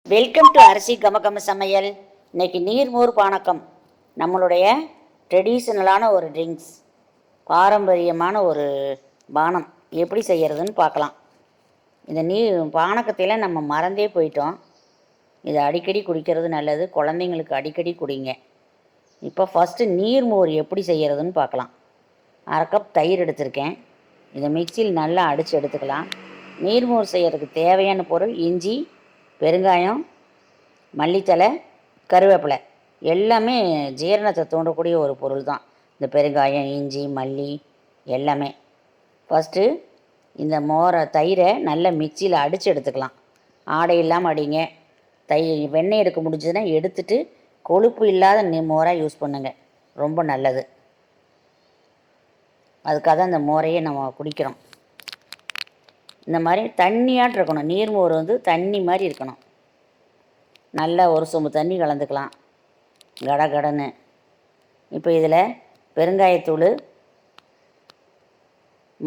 Welcome to அரிசி கமகம சமையல். இன்னைக்கு நீர்மோர் பானக்கம் நம்மளுடைய ட்ரெடிஷ்னலான ஒரு ட்ரிங்க்ஸ், பாரம்பரியமான ஒரு பானம் எப்படி செய்கிறதுன்னு பார்க்கலாம். இந்த பானக்கத்தையெல்லாம் நம்ம மறந்தே போயிட்டோம். இதை அடிக்கடி குடிக்கிறது நல்லது, குழந்தைங்களுக்கு அடிக்கடி குடிங்க. இப்போ ஃபஸ்ட்டு நீர்மோர் எப்படி செய்கிறதுன்னு பார்க்கலாம். 1/2 கப் தயிர் எடுத்திருக்கேன். இதை மிக்சியில் நல்லா அடித்து எடுத்துக்கலாம். நீர்மோர் செய்கிறதுக்கு தேவையான பொருள் இஞ்சி, பெருங்காயம், மல்லித்தலை, கருவேப்பிலை எல்லாமே ஜீரணத்தை தூண்டக்கூடிய ஒரு பொருள் தான் இந்த பெருங்காயம், இஞ்சி, மல்லி எல்லாமே. ஃபஸ்ட்டு இந்த தயிரை நல்லா மிக்சியில் அடித்து எடுத்துக்கலாம். ஆடை இல்லாமல் அடிங்க. வெண்ணெய் எடுக்க முடிஞ்சதுன்னா எடுத்துட்டு கொழுப்பு இல்லாத மோராக யூஸ் பண்ணுங்கள், ரொம்ப நல்லது. அதுக்காக தான் இந்த மோரையே நம்ம குடிக்கிறோம். இந்த மாதிரி தண்ணியாட்டு இருக்கணும். நீர்மோர் தண்ணி மாதிரி இருக்கணும். நல்லா ஒரு சொம்பு தண்ணி கலந்துக்கலாம் கடன்னு. இப்போ இதில் பெருங்காயத்தூள்,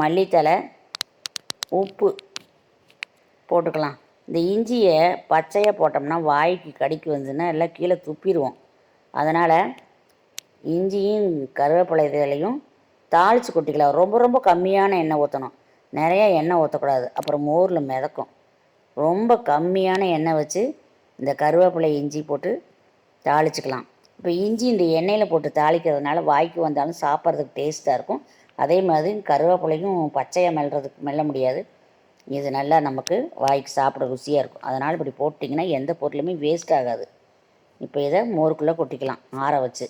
மல்லித்தலை, உப்பு போட்டுக்கலாம். இந்த இஞ்சியை பச்சையாக போட்டோம்னா வாய்க்கு கடிக்கு வந்துன்னா எல்லாம் கீழே துப்பிடுவோம். அதனால் இஞ்சியும் கருவேப்பிலை இலையும் தாளித்து கொட்டிக்கலாம். ரொம்ப ரொம்ப கம்மியான எண்ணெய் ஊற்றணும், நிறையா எண்ணெய் ஊற்றக்கூடாது, அப்புறம் மோரில் மிதக்கும். ரொம்ப கம்மியான எண்ணெய் வச்சு இந்த கருவேப்பிலை, இஞ்சி போட்டு தாளிச்சிக்கலாம். இப்போ இஞ்சி இந்த எண்ணெயில் போட்டு தாளிக்கிறதுனால வாய்க்கு வந்தாலும் சாப்பிட்றதுக்கு டேஸ்ட்டாக இருக்கும். அதே மாதிரி கருவேப்பிலையும் பச்சையாக மெல்ல முடியாது. இது நல்லா நமக்கு வாய்க்கு சாப்பிட ருசியாக இருக்கும். அதனால் இப்படி போட்டிங்கன்னா எந்த பொருளுமே வேஸ்ட் ஆகாது. இப்போ இதை மோருக்குள்ளே கொட்டிக்கலாம் ஆற வச்சு.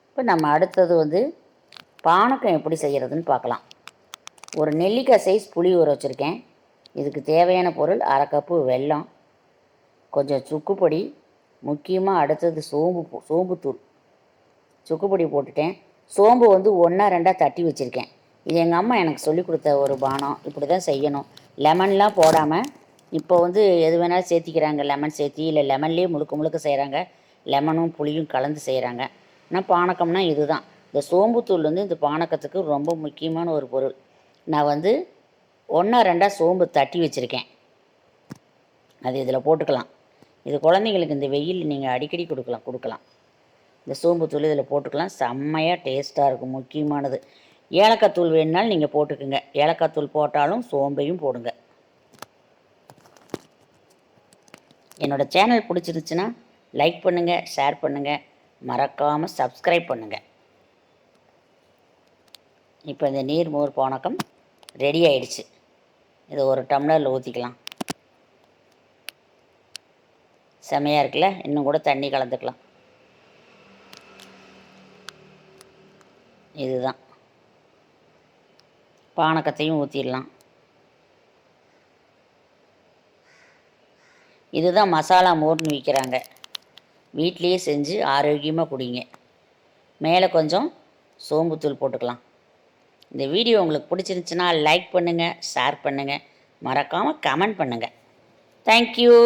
இப்போ நம்ம அடுத்தது பானக்கம் எப்படி செய்கிறதுன்னு பார்க்கலாம். ஒரு நெல்லிக்காய் சைஸ் புளி ஊற வச்சுருக்கேன். இதுக்கு தேவையான பொருள் 1/2 கப்பு வெல்லம், கொஞ்சம் சுக்கு பொடி, முக்கியமாக அடுத்தது சோம்புத்தூள். சுக்கு பொடி போட்டுட்டேன். சோம்பு 1 2 தட்டி வச்சுருக்கேன். இது எங்கள் அம்மா எனக்கு சொல்லி கொடுத்த ஒரு பானம். இப்படி தான் செய்யணும். லெமன்லாம் போடாமல் இப்போ எது வேணாலும் சேர்த்திக்கிறாங்க. லெமன் சேர்த்தி, இல்லை லெமன்லேயே முழுக்க செய்கிறாங்க. லெமனும் புளியும் கலந்து செய்கிறாங்க. ஆனால் பானக்கம்னா இது தான். இந்த சோம்புத்தூள் இந்த பானக்கத்துக்கு ரொம்ப முக்கியமான ஒரு பொருள். நான் 1 2 சோம்பு தட்டி வச்சுருக்கேன். அது இதில் போட்டுக்கலாம். இது குழந்தைங்களுக்கு இந்த வெயில் நீங்கள் அடிக்கடி கொடுக்கலாம். இந்த சோம்புத்தூள் இதில் போட்டுக்கலாம். செம்மையாக டேஸ்ட்டாக இருக்கும். முக்கியமானது ஏலக்காய் தூள் வேணுனாலும் நீங்கள் போட்டுக்குங்க. ஏலக்காய் தூள் போட்டாலும் சோம்பையும் போடுங்க. என்னோடய சேனல் பிடிச்சிருந்துச்சுன்னா லைக் பண்ணுங்கள், ஷேர் பண்ணுங்கள், மறக்காமல் சப்ஸ்கிரைப் பண்ணுங்கள். இப்போ இந்த நீர்மோர் பானக்கம் ரெடி ஆயிடுச்சு. இதை ஒரு டம்ளரில் ஊற்றிக்கலாம். செமையாக இருக்குல்ல? இன்னும் கூட தண்ணி கலந்துக்கலாம். இதுதான் பானக்கத்தையும் ஊற்றிடலாம். இதுதான் மசாலா மோர்னு விற்கிறாங்க. வீட்லேயே செஞ்சு ஆரோக்கியமாக குடிங்க. மேலே கொஞ்சம் சோம்புத்தூள் போட்டுக்கலாம். இந்த வீடியோ உங்களுக்கு பிடிச்சிருந்துச்சுன்னா லைக் பண்ணுங்கள், ஷேர் பண்ணுங்கள், மறக்காமல் கமெண்ட் பண்ணுங்கள். தேங்க்யூ.